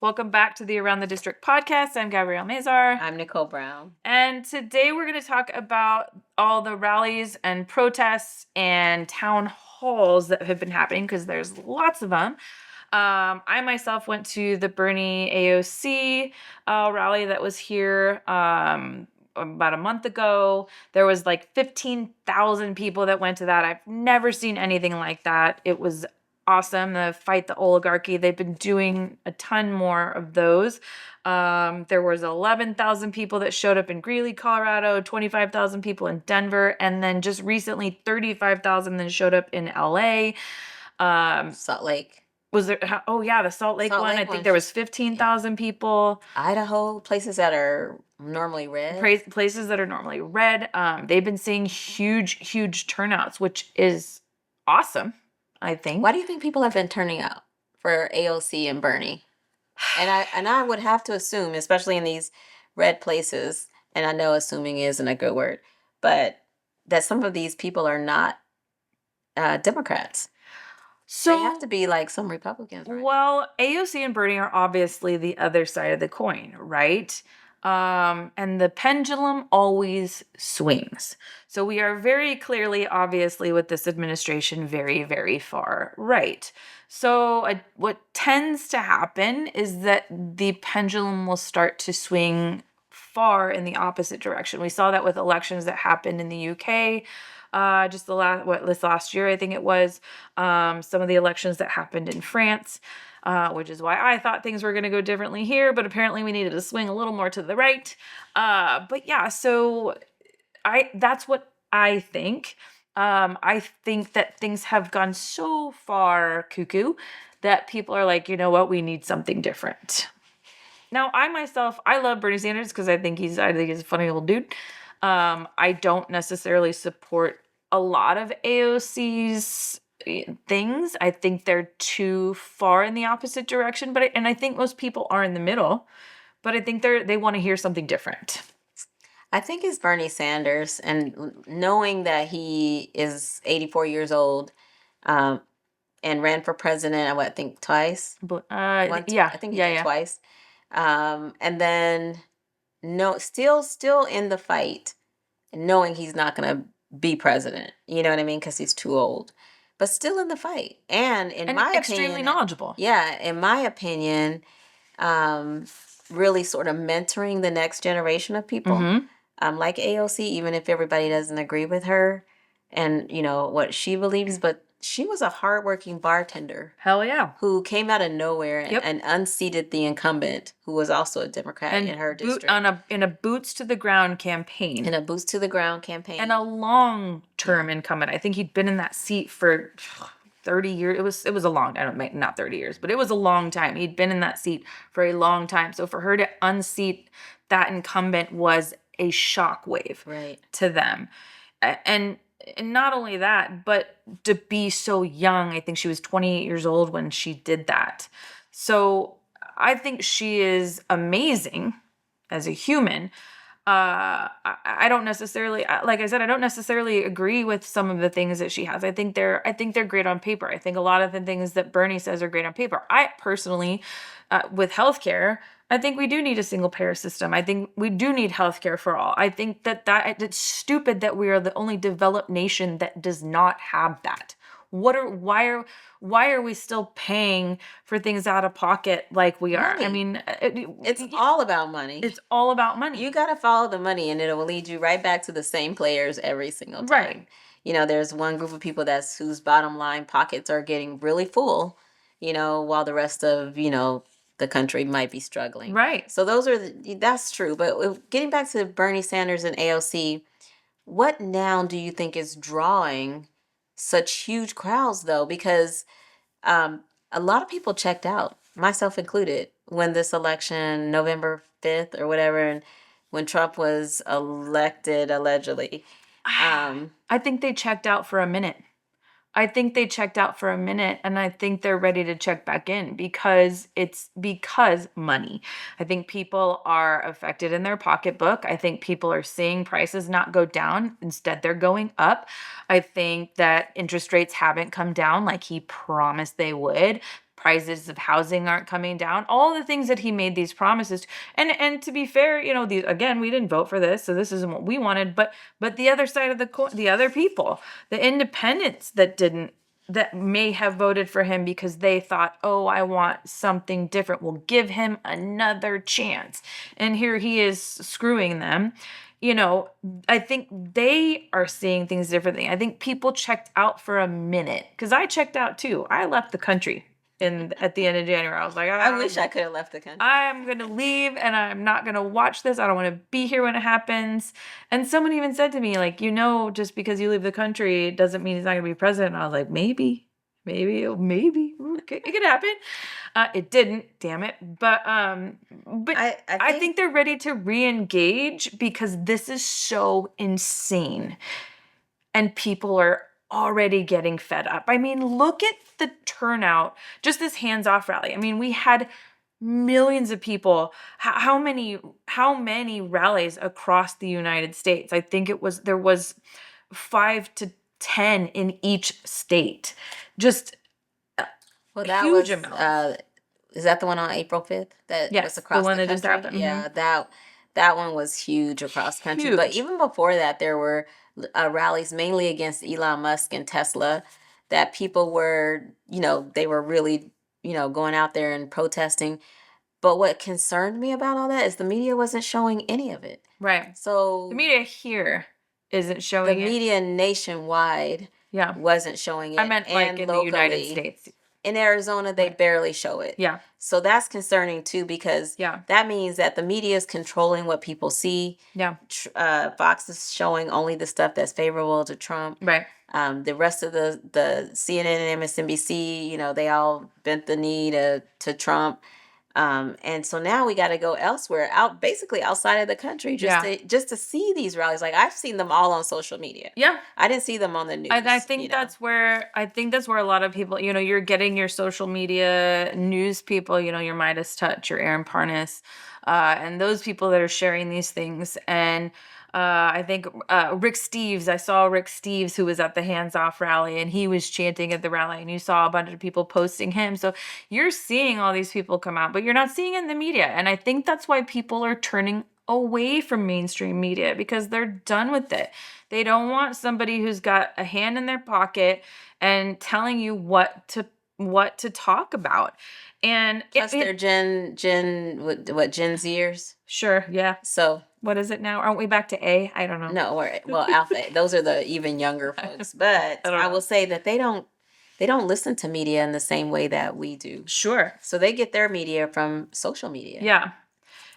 Welcome back to the Around the District podcast. I'm Gabrielle Mazar. I'm Nicole Brown. And today we're going to talk about all the rallies and protests and town halls that have been happening because there's lots of them. I myself went to the Bernie AOC rally that was here about a month ago. There was like 15,000 people that went to that. I've never seen anything like that. It was awesome. The Fight the Oligarchy. They've been doing a ton more of those. There was 11,000 people that showed up in Greeley, Colorado, 25,000 people in Denver, and then just recently 35,000 that showed up in LA. Salt Lake. Was there? Oh yeah, the Salt Lake one. I think there was 15,000 people. Idaho, places that are normally red. Places that are normally red. They've been seeing huge turnouts, which is awesome, I think. Why do you think people have been turning out for AOC and Bernie? And I would have to assume, especially in these red places, and I know assuming isn't a good word, but that some of these people are not Democrats. So they have to be like some Republicans, right? Well, AOC and Bernie are obviously the other side of the coin, right? And the pendulum always swings. So we are very clearly, obviously, with this administration, very far right. So what tends to happen is that the pendulum will start to swing far in the opposite direction. We saw that with elections that happened in the UK. Just this last year, I think it was, some of the elections that happened in France, which is why I thought things were going to go differently here, but apparently we needed to swing a little more to the right. But yeah, so that's what I think. I think that things have gone so far cuckoo that people are like, you know what, we need something different. Now, I love Bernie Sanders because I think he's a funny old dude. I don't necessarily support a lot of AOC's things. I think they're too far in the opposite direction, and I think most people are in the middle, but I think they want to hear something different. I think it's Bernie Sanders, and knowing that he is 84 years old, and ran for president, I think twice. I think he did twice. And then still in the fight, knowing he's not going to be president. You know what I mean? Because he's too old, but still in the fight. And my opinion, extremely knowledgeable. Yeah, in my opinion, really sort of mentoring the next generation of people. Mm-hmm. Like AOC, even if everybody doesn't agree with her and what she believes, but she was a hardworking bartender. Hell yeah. Who came out of nowhere and unseated the incumbent, who was also a Democrat in her district. In a boots to the ground campaign. In a boots to the ground campaign. And a long-term incumbent. I think he'd been in that seat for 30 years. It was a long, not 30 years, but it was a long time. He'd been in that seat for a long time. So for her to unseat that incumbent was a shockwave to them. And not only that, but to be so young, I think she was 28 years old when she did that. So I think she is amazing as a human. I don't necessarily, like I said, I don't necessarily agree with some of the things that she has. I think they're great on paper. I think a lot of the things that Bernie says are great on paper. I personally, with healthcare, I think we do need a single payer system. I think we do need healthcare for all. I think that it's stupid that we are the only developed nation that does not have that. Why are we still paying for things out of pocket like we are? Money. I mean, it's all about money. It's all about money. You got to follow the money, and it will lead you right back to the same players every single time. Right. There's one group of people whose bottom line pockets are getting really full, while the rest of, the country might be struggling. Right. So that's true. But getting back to Bernie Sanders and AOC, what now do you think is drawing such huge crowds, though? Because a lot of people checked out, myself included, when this election, November 5th or whatever, and when Trump was elected, allegedly. I think they checked out for a minute. And I think they're ready to check back in because money. I think people are affected in their pocketbook. I think people are seeing prices not go down. Instead, they're going up. I think that interest rates haven't come down like he promised they would. prices of housing aren't coming down, all the things that he made these promises. And to be fair, again, we didn't vote for this, so this isn't what we wanted, but the other side of the coin, the other people, the independents that may have voted for him because they thought, oh, I want something different. We'll give him another chance. And here he is screwing them. I think they are seeing things differently. I think people checked out for a minute because I checked out too. I left the country at the end of January. I was like, I wish I could have left the country. I'm going to leave and I'm not going to watch this. I don't want to be here when it happens. And someone even said to me, like, just because you leave the country doesn't mean he's not going to be president. And I was like, maybe. Okay, it could happen. It didn't, damn it. But I think they're ready to re-engage because this is so insane. And people are already getting fed up. I mean, look at the turnout, just this hands-off rally. I mean, we had millions of people. How many rallies across the United States? I think there was 5 to 10 in each state. Just huge amount. Is that the one on April 5th? That yes, was across the one the that country? just happened. Yeah, that one was huge across the country. Huge. But even before that, there were rallies mainly against Elon Musk and Tesla that people were, they were really, going out there and protesting. But what concerned me about all that is the media wasn't showing any of it. Right. So the media here isn't showing the it. media nationwide wasn't showing it. I meant like in locally, the United States. In Arizona, they barely show it. Yeah. So that's concerning too because that means that the media is controlling what people see. Yeah. Fox is showing only the stuff that's favorable to Trump. Right. The rest of the CNN and MSNBC, they all bent the knee to Trump. And so now we got to go elsewhere, basically outside of the country, just to see these rallies. Like I've seen them all on social media. Yeah, I didn't see them on the news. And I think that's where a lot of people, you're getting your social media news people, your Midas Touch, your Aaron Parnas, and those people that are sharing these things. And I think Rick Steves, I saw Rick Steves who was at the Hands Off rally and he was chanting at the rally and you saw a bunch of people posting him. So you're seeing all these people come out, but you're not seeing it in the media. And I think that's why people are turning away from mainstream media because they're done with it. They don't want somebody who's got a hand in their pocket and telling you what to talk about. And plus they're Gen Zers. Sure, yeah. So what is it now? Aren't we back to A? I don't know. No, Alpha. Those are the even younger folks. But I will say that they don't listen to media in the same way that we do. Sure. So they get their media from social media. Yeah.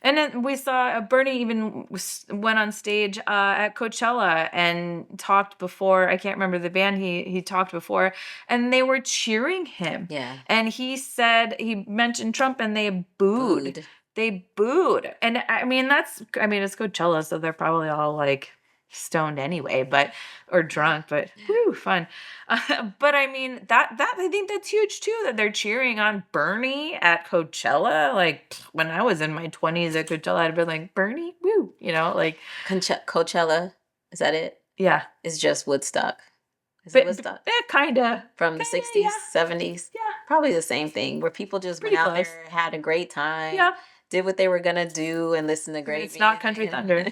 And then we saw Bernie even went on stage at Coachella and talked before. I can't remember the band he talked before, and they were cheering him. Yeah. And he mentioned Trump, and they booed. They booed. And I mean, it's Coachella, so they're probably all like stoned anyway, or drunk, but whew, fun. But I mean, that I think that's huge too, that they're cheering on Bernie at Coachella. Like when I was in my 20s at Coachella, I'd been like, Bernie, woo, like Coachella, is that it? Yeah. It's just Woodstock. Is it Woodstock? Yeah, kind of. From the 60s, 70s? Yeah. Probably the same thing, where people just went out there, had a great time, did what they were going to do, and listened to great music. It's not Country Thunder.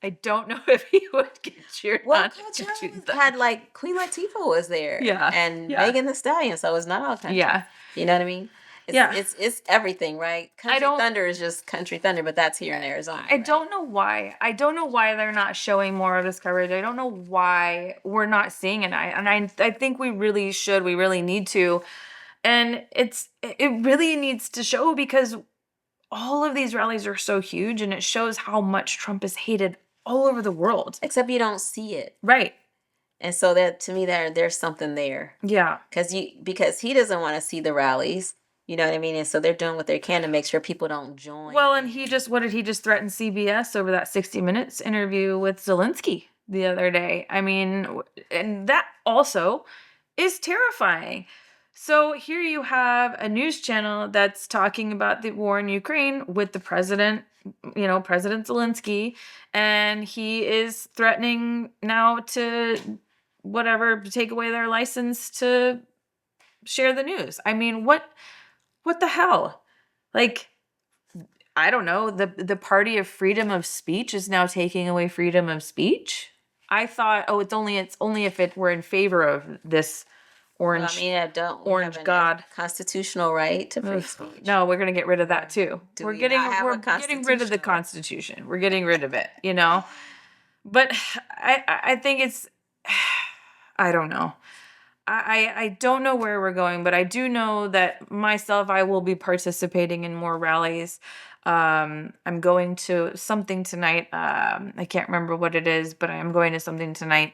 I don't know if he would get cheered on. Coachella had like Queen Latifah was there. Yeah. And Megan Thee Stallion, so it's not all country. Yeah. You know what I mean? It's everything, right? Country Thunder is just Country Thunder, but that's here in Arizona. I don't know why. I don't know why they're not showing more of this coverage. I don't know why we're not seeing it. I think we really should. We really need to. And it really needs to show because all of these rallies are so huge and it shows how much Trump is hated all over the world. Except you don't see it. Right. And so that to me there's something there. Yeah. Because he doesn't want to see the rallies. You know what I mean? And so they're doing what they can to make sure people don't join. Well, and what did he just threaten CBS over that 60 Minutes interview with Zelensky the other day? I mean, and that also is terrifying. So here you have a news channel that's talking about the war in Ukraine with the president, President Zelensky, and he is threatening now to take away their license to share the news. I mean, What the hell? Like, I don't know. The party of freedom of speech is now taking away freedom of speech. I thought, oh, it's only if we're in favor of this Well, I orange mean, don't we have orange a god. constitutional right to free Ugh. speech? No, we're gonna get rid of that too. Do we not have We're a getting rid of the constitutional Constitution. We're getting rid of it, you know? But I think it's I don't know. I don't know where we're going, but I do know that myself, I will be participating in more rallies. I'm going to something tonight. I can't remember what it is, but I am going to something tonight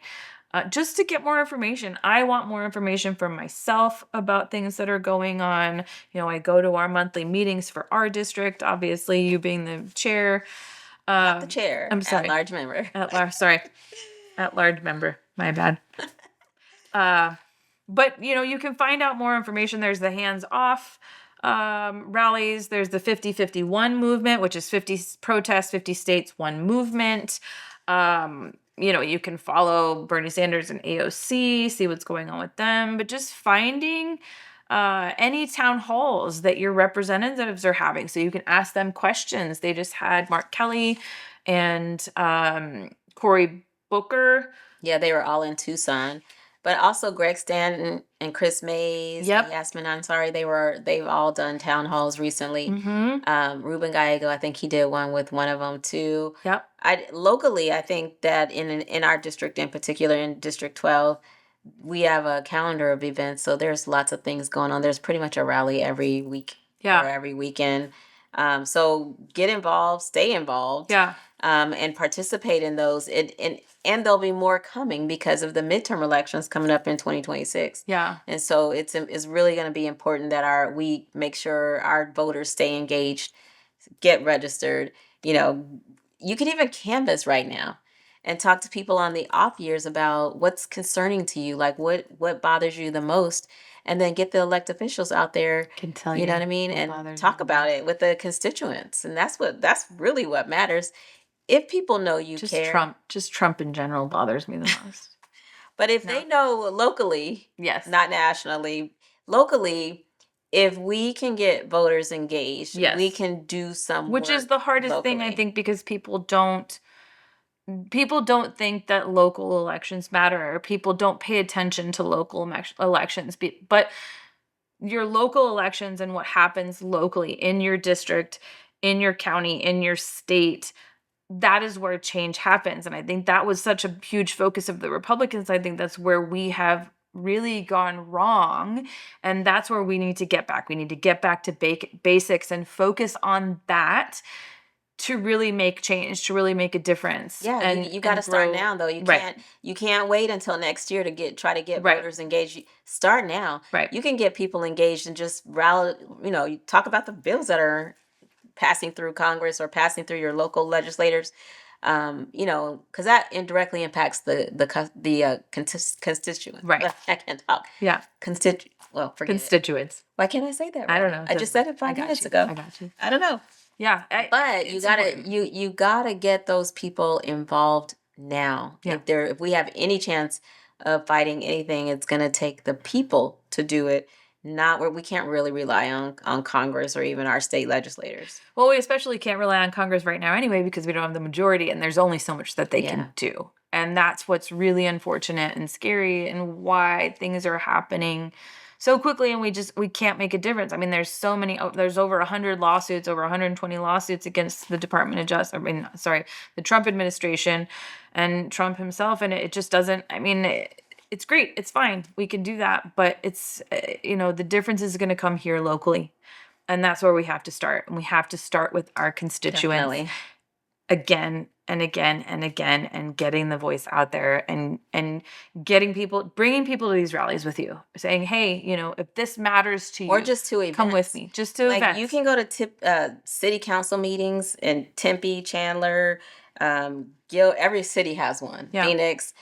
just to get more information. I want more information from myself about things that are going on. You know, I go to our monthly meetings for our district, obviously, you being the chair. Not the chair. I'm sorry. At-large member. Sorry. At-large member. My bad. But you know, you can find out more information. There's the hands off rallies. There's the 50-51 movement, which is 50 protests, 50 states, one movement. You know, you can follow Bernie Sanders and AOC, see what's going on with them, but just finding any town halls that your representatives are having so you can ask them questions. They just had Mark Kelly and Cory Booker. Yeah, they were all in Tucson. But also Greg Stanton and Chris Mays and Yasmin Ansari, they've all done town halls recently. Ruben Gallego, I think he did one with one of them too. Yep. Locally, I think that in our district in particular, in District 12, we have a calendar of events. So there's lots of things going on. There's pretty much a rally every week or every weekend. So get involved, stay involved, and participate in those. And there'll be more coming because of the midterm elections coming up in 2026. Yeah. And so it's really going to be important that we make sure our voters stay engaged, get registered. You know, you can even canvass right now and talk to people on the off years about what's concerning to you, like what bothers you the most, and then get the elected officials out there, Can tell you know what I mean, and talk about it with the constituents. And that's really what matters. If people know you care. Just Trump in general bothers me the most. But if they know locally, yes, not nationally, locally, if we can get voters engaged, we can do some which is the hardest thing, I think, because people don't think that local elections matter, or people don't pay attention to local elections. But your local elections and what happens locally in your district, in your county, in your state, that is where change happens. And I think that was such a huge focus of the Republicans. I think that's where we have really gone wrong. And that's where we need to get back. We need to get back to basics and focus on that to really make change, to really make a difference. Yeah, and you got to start now, though. You can't wait until next year to try to get voters engaged. Start now. Right. You can get people engaged and just rally. You talk about the bills that are passing through Congress or passing through your local legislators. Because that indirectly impacts the constituents. Right. I can't talk. Yeah. Constituents. Why can't I say that? Right? I don't know. I just said it 5 minutes ago. I got you. I don't know. Yeah. But you gotta get those people involved now. Yeah. If we have any chance of fighting anything, it's gonna take the people to do it. Not where we can't really rely on Congress or even our state legislators. Well, we especially can't rely on Congress right now anyway, because we don't have the majority and there's only so much that they can do. And that's what's really unfortunate and scary, and why things are happening so quickly and we can't make a difference. I mean, there's over 100 lawsuits, over 120 lawsuits against the Department of Justice, the Trump administration and Trump himself. And it just doesn't, it's great. It's fine. We can do that. But it's, the difference is going to come here locally. And that's where we have to start. And we have to start with our constituents again and again and again, and getting the voice out there and bringing people to these rallies with you, saying, hey, if this matters to you, or just to events. Come with me, just to events. You can go to city council meetings in Tempe, Chandler, every city has one. Yeah. Phoenix.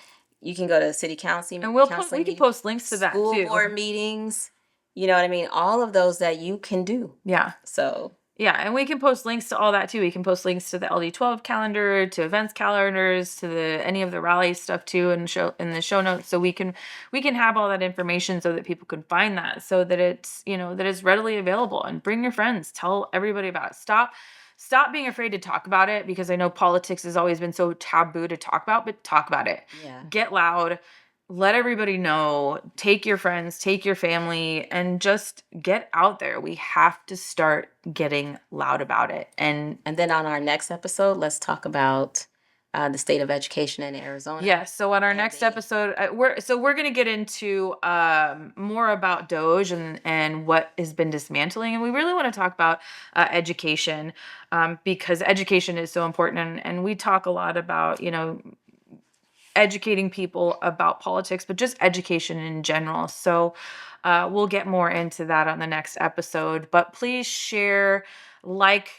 You can go to city council, and we can post links to that too. School board meetings. You know what I mean? All of those that you can do. Yeah. So Yeah, and we can post links to all that too. We can post links to the LD12 calendar, to events calendars, to any of the rally stuff too, and show in the show notes. So we can have all that information so that people can find that, so that it's that it's readily available. And bring your friends, tell everybody about it. Stop being afraid to talk about it, because I know politics has always been so taboo to talk about, but talk about it. Yeah. Get loud. Let everybody know, take your friends, take your family, and just get out there. We have to start getting loud about it. And then on our next episode, let's talk about the state of education in Arizona. yes, so on our next episode, we're going to get into more about Doge and what has been dismantling, and we really want to talk about education, because education is so important, and we talk a lot about educating people about politics, but just education in general. So we'll get more into that on the next episode. But please share, like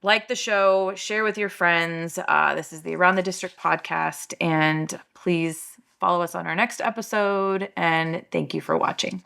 the show, share with your friends. This is the Around the District podcast, and please follow us on our next episode. And thank you for watching.